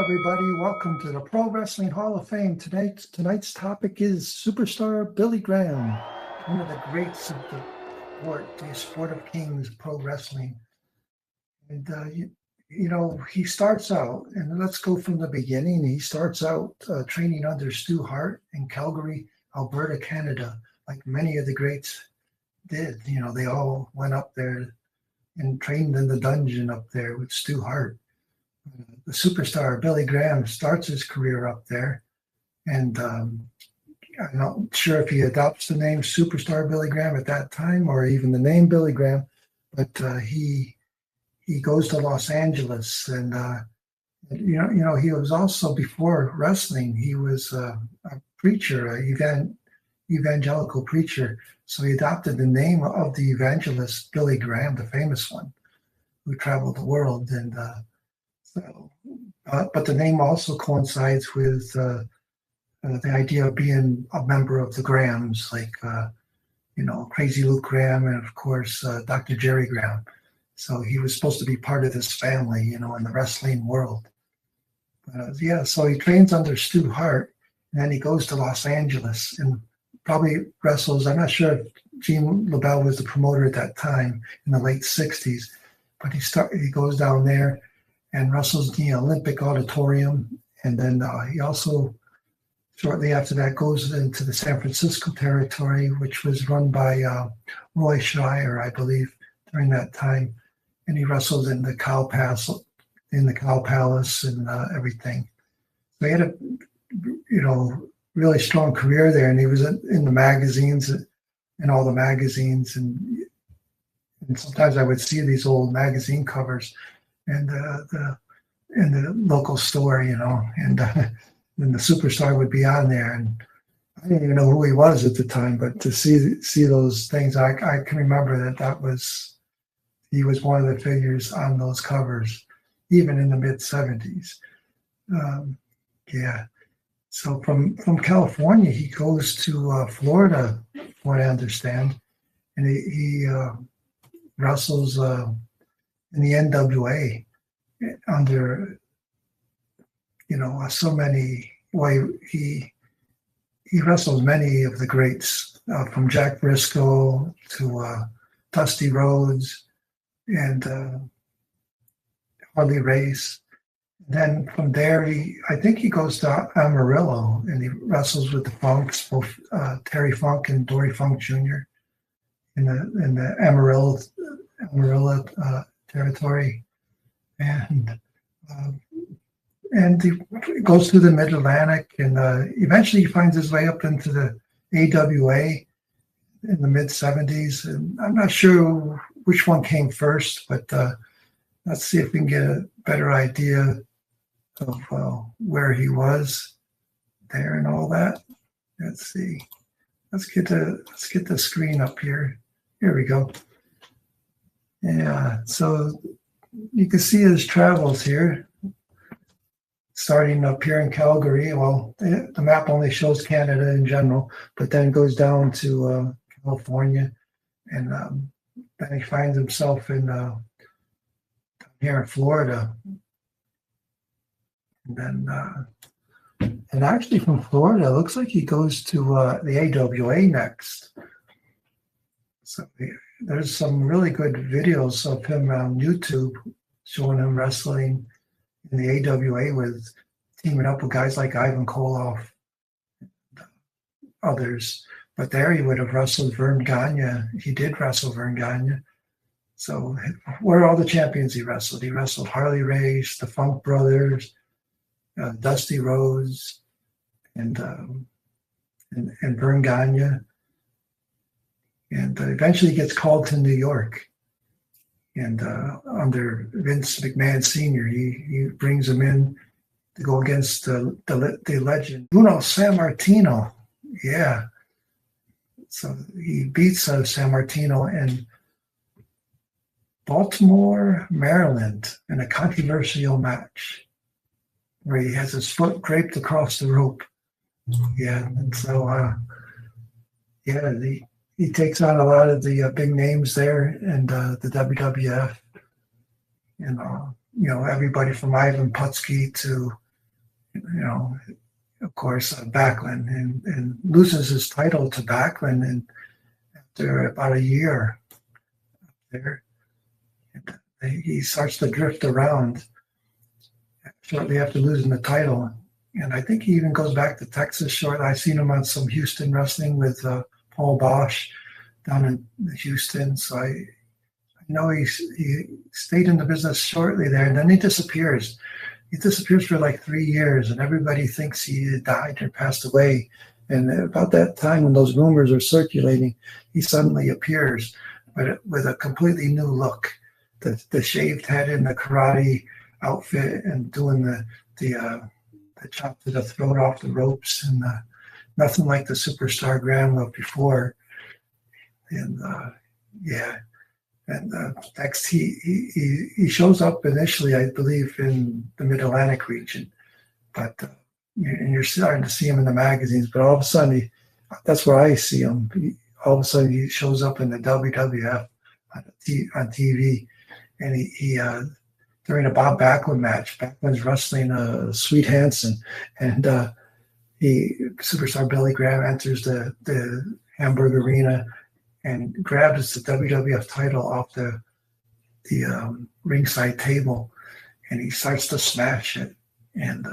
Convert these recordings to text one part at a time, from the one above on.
everybody. Welcome to the Pro Wrestling Hall of Fame. Tonight's topic is superstar Billy Graham, one of the greats of the sport of kings, pro wrestling. And he starts out, and let's go from the beginning. He starts out training under Stu Hart in Calgary, Alberta, Canada, like many of the greats did. They all went up there and trained in the dungeon up there with Stu Hart. The superstar Billy Graham starts his career up there, and I'm not sure if he adopts the name Superstar Billy Graham at that time or even the name Billy Graham, but he goes to Los Angeles, and he was also, before wrestling, he was a preacher, evangelical preacher. So he adopted the name of the evangelist Billy Graham, the famous one, who traveled the world. And but the name also coincides with the idea of being a member of the Grahams, like Crazy Luke Graham, and of course Dr. Jerry Graham. So he was supposed to be part of this family, in the wrestling world. So he trains under Stu Hart, and then he goes to Los Angeles and probably wrestles. I'm not sure if Gene LeBell was the promoter at that time in the late '60s, but he goes down there and wrestles the Olympic Auditorium. And then he also, shortly after that, goes into the San Francisco territory, which was run by Roy Schreier, I believe, during that time. And he wrestled in the Cow Palace, and everything. So he had a, really strong career there, and he was in the magazines, and all the magazines, and sometimes I would see these old magazine covers, and in the local store, and then the superstar would be on there, and I didn't even know who he was at the time, but to see those things, I can remember he was one of the figures on those covers, even in the mid '70s. So from California, he goes to Florida, from what I understand, and he wrestles in the NWA under, so many. He wrestles many of the greats, from Jack Briscoe to Dusty Rhodes and Harley Race. Then from there, I think he goes to Amarillo, and he wrestles with the Funks, both Terry Funk and Dory Funk Jr. in the Amarillo territory, and he goes through the Mid-Atlantic, and eventually he finds his way up into the AWA in the mid '70s. And I'm not sure which one came first, but let's see if we can get a better idea of where he was there and all that. Let's see. Let's get the screen up here. Here we go. Yeah, so you can see his travels here, starting up here in Calgary. Well, the map only shows Canada in general, but then goes down to California, and then he finds himself here in Florida. And then, and actually from Florida, it looks like he goes to the AWA next. So there's some really good videos of him on YouTube showing him wrestling in the AWA, with teaming up with guys like Ivan Koloff and others. But there he would have wrestled Vern Gagne. He did wrestle Vern Gagne. So where are all the champions he wrestled? He wrestled Harley Race, the Funk Brothers, Dusty Rhodes, and Vern Gagne. And eventually gets called to New York. And under Vince McMahon Sr., he brings him in to go against the legend, Bruno Sammartino. Yeah. So he beats Sammartino in Baltimore, Maryland, in a controversial match where he has his foot draped across the rope. Yeah, and so he takes on a lot of the big names there, and the WWF, and everybody from Ivan Putski to you know, of course, Backlund, and loses his title to Backlund, and after about a year there, he starts to drift around shortly after losing the title. And I think he even goes back to Texas short. I've seen him on some Houston wrestling with Paul Bosch down in Houston. So I know he stayed in the business shortly there, and then he disappears. He disappears for like 3 years, and everybody thinks he died or passed away. And about that time, when those rumors are circulating, he suddenly appears, but with a completely new look. The shaved head and the karate outfit, and doing the chop to the throat off the ropes, and nothing like the Superstar Graham of before. And next he shows up initially, I believe, in the Mid-Atlantic region, but and you're starting to see him in the magazines. But all of a sudden, that's where I see him. All of a sudden, he shows up in the WWF on TV, and he during a Bob Backlund match. Backlund's wrestling Sweet Hansen, and Superstar Billy Graham enters the Hamburg Arena and grabs the WWF title off the ringside table, and he starts to smash it. And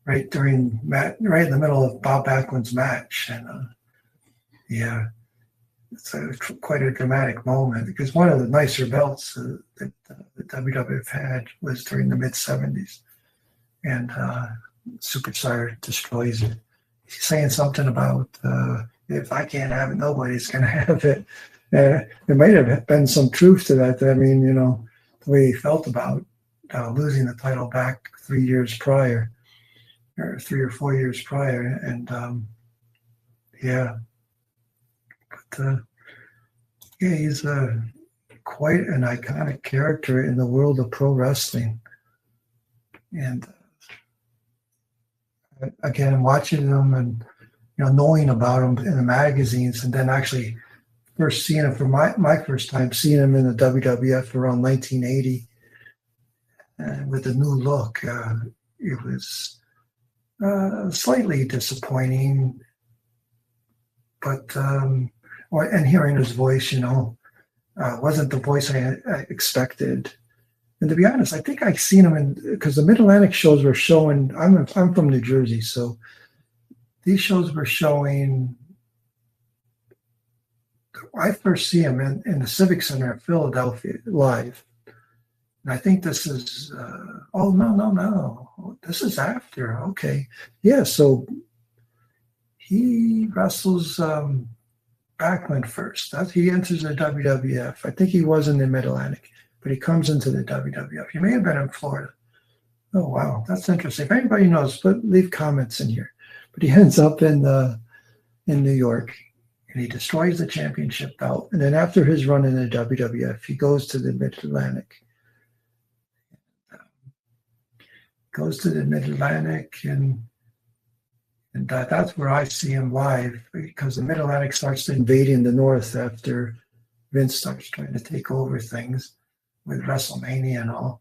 right in the middle of Bob Backlund's match, and it's quite a dramatic moment, because one of the nicer belts that the WWF had was during the mid-'70s, and Superstar destroys it. He's saying something about if I can't have it, nobody's going to have it. There might have been some truth to that. I mean, the way he felt about losing the title back 3 years prior, or 3 or 4 years prior, and he's quite an iconic character in the world of pro wrestling. And again, watching him and knowing about him in the magazines, and then actually first seeing him for my first time seeing him in the WWF around 1980, with a new look, it was slightly disappointing, but and hearing his voice, wasn't the voice I expected. And to be honest, I think I've seen him because the Mid-Atlantic shows were showing. I'm from New Jersey, so these shows were showing. I first see him in the Civic Center in Philadelphia live, and I think this is. Oh no! This is after. Okay, yeah. So he wrestles Backlund first. He enters the WWF. I think he was in the Mid-Atlantic, but he comes into the WWF. He may have been in Florida. Oh wow, that's interesting. If anybody knows, leave comments in here. But he ends up in New York, and he destroys the championship belt. And then after his run in the WWF, he goes to the Mid-Atlantic. And that's where I see him live, because the Mid-Atlantic starts invading the North after Vince starts trying to take over things with WrestleMania and all.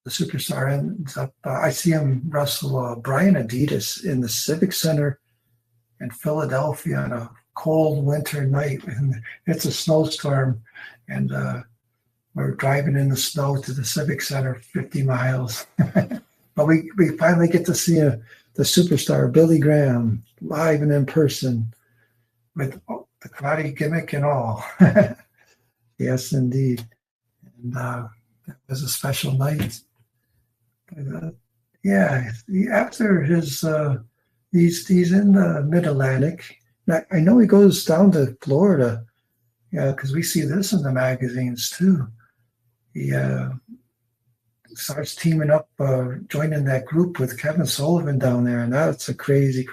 The Superstar ends up, I see him wrestle Brian Adidas in the Civic Center in Philadelphia on a cold winter night. And it's a snowstorm, and we're driving in the snow to the Civic Center, 50 miles. But we finally get to see the Superstar Billy Graham live and in person with the karate gimmick and all. Yes, indeed. And that was a special night. After his he's in the Mid-Atlantic. I know he goes down to Florida, because we see this in the magazines too. He starts teaming up, joining that group with Kevin Sullivan down there, and that's a crazy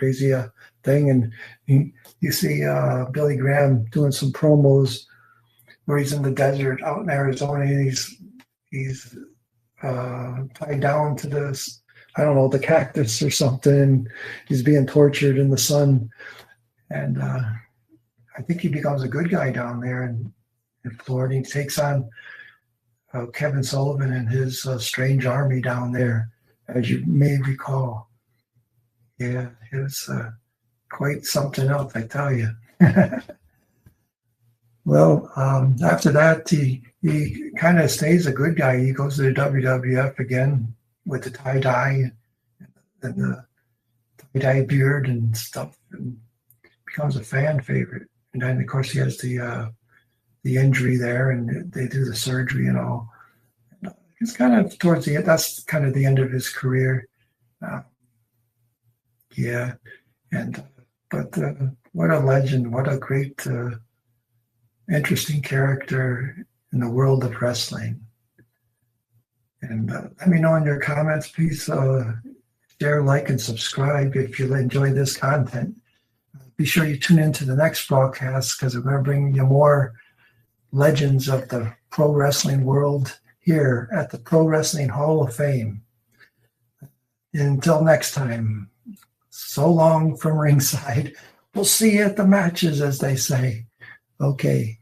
thing. And you see Billy Graham doing some promos where he's in the desert out in Arizona, and he's tied down to this, I don't know, the cactus or something. He's being tortured in the sun, and I think he becomes a good guy down there in Florida. He takes on Kevin Sullivan and his strange army down there, as you may recall. Yeah, it was quite something else, I tell you. Well, after that, he kind of stays a good guy. He goes to the WWF again with the tie-dye and the tie-dye beard and stuff, and becomes a fan favorite. And then, of course, he has the injury there, and they do the surgery and all. It's kind of towards the end. That's kind of the end of his career. Yeah, and but what a legend! What a great, interesting character in the world of wrestling. And let me know in your comments. Please share, like, and subscribe if you enjoy this content. Be sure you tune into the next broadcast because we're going to bring you more legends of the pro wrestling world here at the Pro Wrestling Hall of Fame. Until next time, so long from ringside. We'll see you at the matches, as they say. Okay.